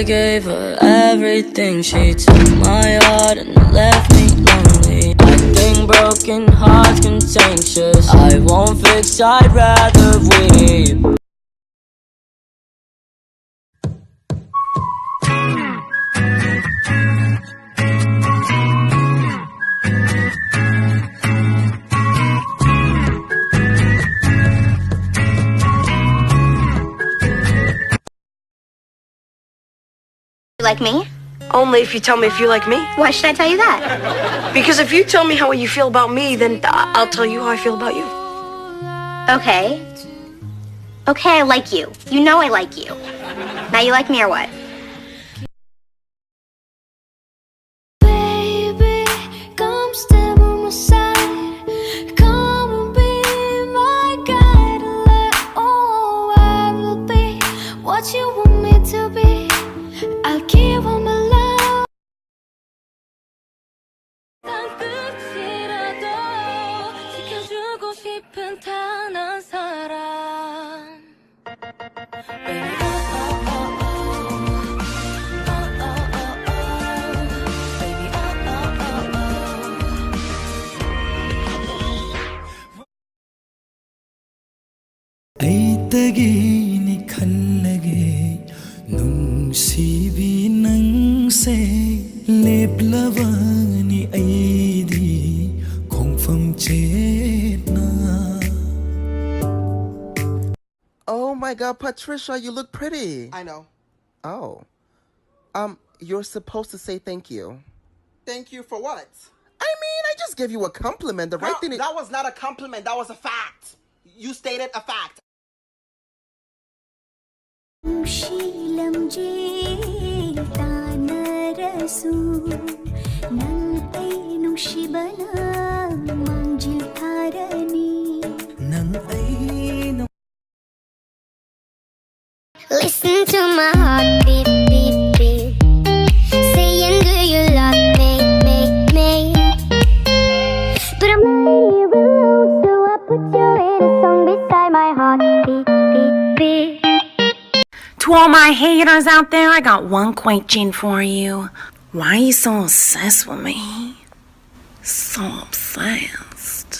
I gave her everything. She took my heart and left me lonely. I think broken hearts contagious. I won't fix, I'd rather weep. You like me? Only if you tell me if you like me. Why should I tell you that? Because if you tell me how you feel about me, then I'll tell you how I feel about you. Okay. Okay, I like you. You know I like you. Now you like me or what? Baby, come step on my side. Come and be my guide. Oh, I will be what you want me to be. I'll give all my love. 끝이라도 지켜주고 싶은 단한 사람. Baby, ꯑꯩꯇꯒꯤ ꯈꯜꯂꯒꯦ ꯅꯨꯡꯁꯤꯕꯤ ꯅꯪꯁꯦ ꯂꯦꯞꯂꯕꯅꯤ ꯑꯩꯗꯤ ꯈꯣꯡꯐꯝ ꯆꯦꯠꯅ. Oh my God, Patricia, you look pretty. I know. Oh. You're supposed to say thank you. Thank you for what? I mean, I just gave you a compliment. The right Girl, thing is... that was not a compliment. That was a fact. You stated a fact. listen to my heart beat, beat, beat. Saying, do you love me, me? But I'm letting you alone, so I put you in a song beside my heart beat, beat, beat. To all my haters out there, I got one question for you. Why are you so obsessed with me? So obsessed.